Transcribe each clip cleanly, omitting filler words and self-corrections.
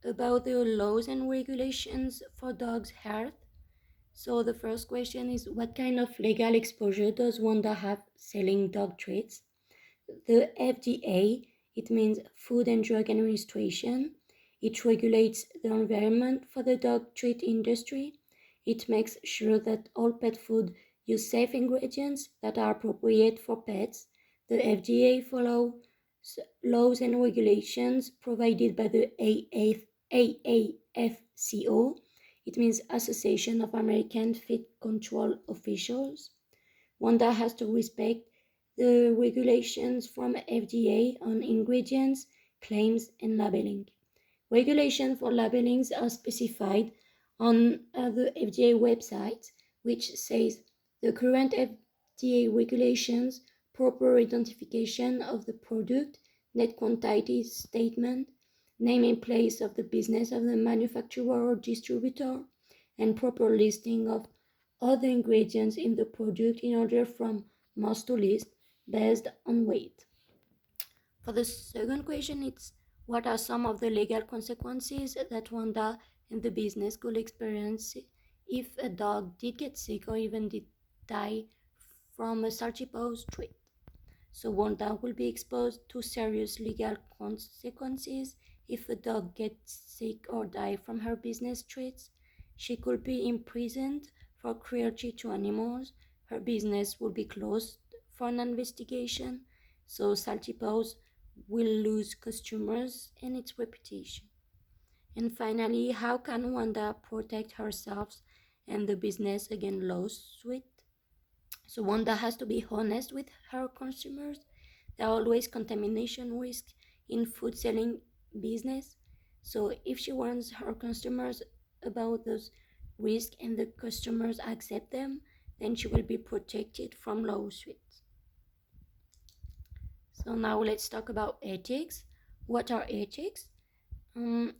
about the laws and regulations for dogs' health. So the first question is, what kind of legal exposure does Wanda have selling dog treats? The FDA, it means Food and Drug Administration. It regulates the environment for the dog treat industry. It makes sure that all pet food use safe ingredients that are appropriate for pets. The FDA follows laws and regulations provided by the AAFCO. It means Association of American Feed Control Officials. Wanda has to respect the regulations from FDA on ingredients, claims, and labeling. Regulations for labelings are specified on the FDA website, which says the current FDA regulations, proper identification of the product, net quantity statement, name and place of the business of the manufacturer or distributor, and proper listing of other ingredients in the product in order from most to least based on weight. For the second question, it's what are some of the legal consequences that Wanda and the business could experience if a dog did get sick or even did die from a salty Pawz treat? So Wanda will be exposed to serious legal consequences if a dog gets sick or die from her business treats. She could be imprisoned for cruelty to animals. Her business will be closed for an investigation. So Salty Pawz will lose customers and its reputation. And finally, how can Wanda protect herself and the business against lawsuit? So Wanda has to be honest with her consumers. There are always contamination risks in food selling business. So if she warns her customers about those risks and the customers accept them, then she will be protected from lawsuits. So now let's talk about ethics. What are ethics?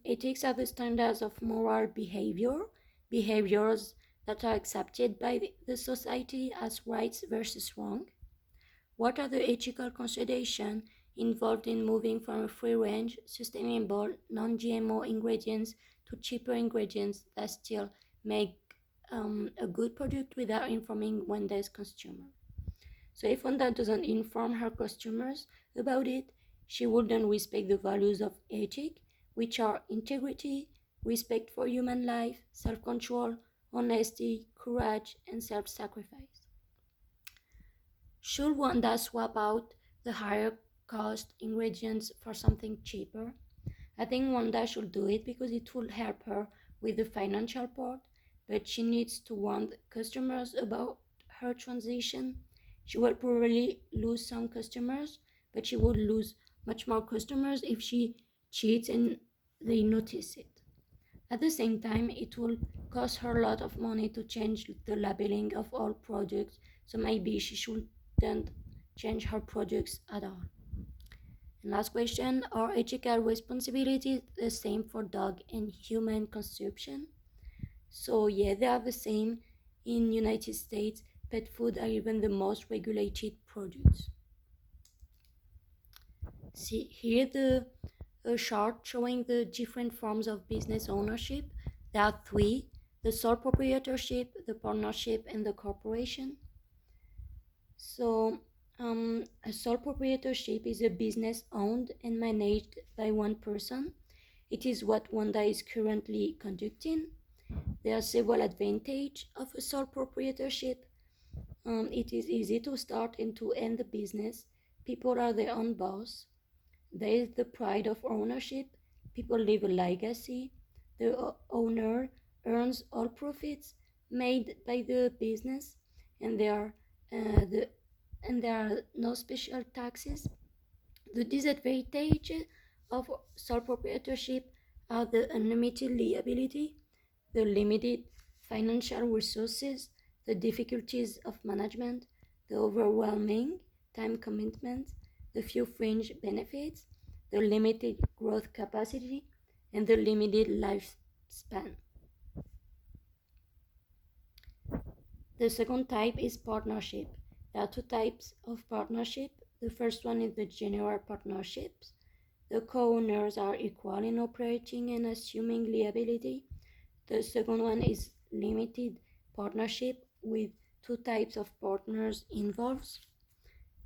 Ethics are the standards of moral behaviors that are accepted by the society as rights versus wrong. What are the ethical considerations involved in moving from a free-range, sustainable, non-GMO ingredients to cheaper ingredients that still make a good product without informing Wendy's consumer? So if Wanda doesn't inform her customers about it, she wouldn't respect the values of ethic, which are integrity, respect for human life, self-control, honesty, courage, and self-sacrifice. Should Wanda swap out the higher cost ingredients for something cheaper? I think Wanda should do it because it will help her with the financial part, but she needs to warn customers about her transition. She will probably lose some customers, but she would lose much more customers if she cheats and they notice it. At the same time, it will cost her a lot of money to change the labeling of all products, so maybe she shouldn't change her products at all. And last question, are ethical responsibilities the same for dog and human consumption? So yeah, they are the same. In United States, pet food are even the most regulated products. See here a chart showing the different forms of business ownership. There are three: the sole proprietorship, the partnership, and the corporation. So a sole proprietorship is a business owned and managed by one person. It is what Wanda is currently conducting. There are several advantages of a sole proprietorship. It is easy to start and to end the business. People are their own boss. There is the pride of ownership. People leave a legacy. The owner earns all profits made by the business, and there are no special taxes. The disadvantages of sole proprietorship are the unlimited liability, the limited financial resources, the difficulties of management, the overwhelming time commitment, the few fringe benefits, the limited growth capacity, and the limited lifespan. The second type is partnership. There are two types of partnership. The first one is the general partnerships. The co-owners are equal in operating and assuming liability. The second one is limited partnership with two types of partners involved.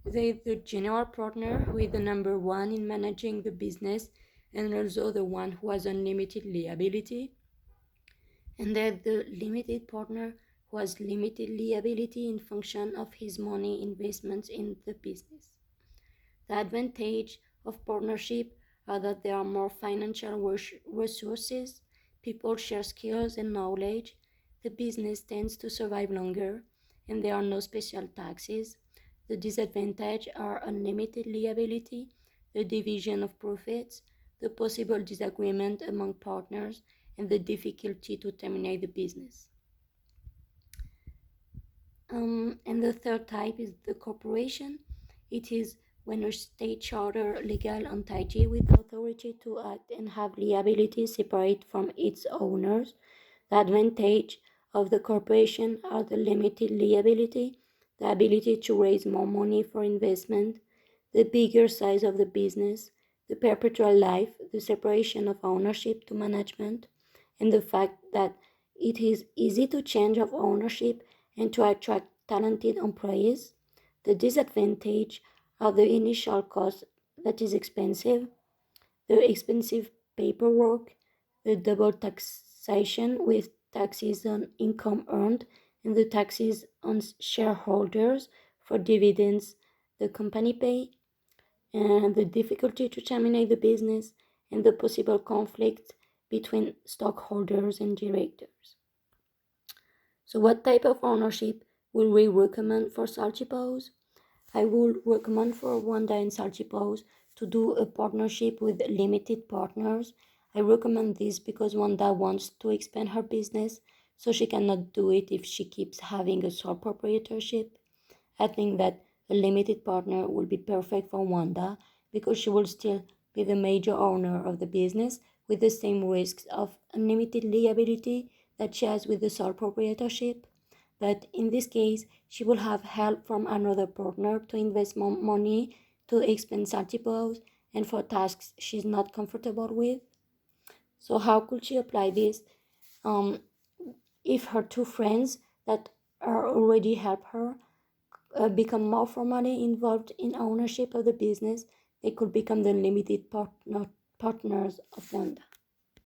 There's the general partner who is the number one in managing the business and also the one who has unlimited liability. And there's the limited partner who has limited liability in function of his money investments in the business. The advantage of partnership are that there are more financial resources, people share skills and knowledge, the business tends to survive longer, and there are no special taxes. The disadvantages are unlimited liability, the division of profits, the possible disagreement among partners, and the difficulty to terminate the business. And the third type is the corporation. It is when a state charter legal entity with authority to act and have liability separate from its owners. The advantage of the corporation are the limited liability, the ability to raise more money for investment, the bigger size of the business, the perpetual life, the separation of ownership to management, and the fact that it is easy to change of ownership and to attract talented employees. The disadvantage are the initial cost that is expensive, the expensive paperwork, the double taxation with taxes on income earned and the taxes on shareholders for dividends the company pay, and the difficulty to terminate the business and the possible conflict between stockholders and directors. So what type of ownership will we recommend for Salty Pawz? I would recommend for Wanda and Salty Pawz to do a partnership with limited partners. I recommend this because Wanda wants to expand her business, so she cannot do it if she keeps having a sole proprietorship. I think that a limited partner will be perfect for Wanda because she will still be the major owner of the business with the same risks of unlimited liability that she has with the sole proprietorship. But in this case, she will have help from another partner to invest more money to expand Salty Pawz and for tasks she's not comfortable with. So how could she apply this? Um, if her two friends that are already help her become more formally involved in ownership of the business, they could become the limited partners of Wanda.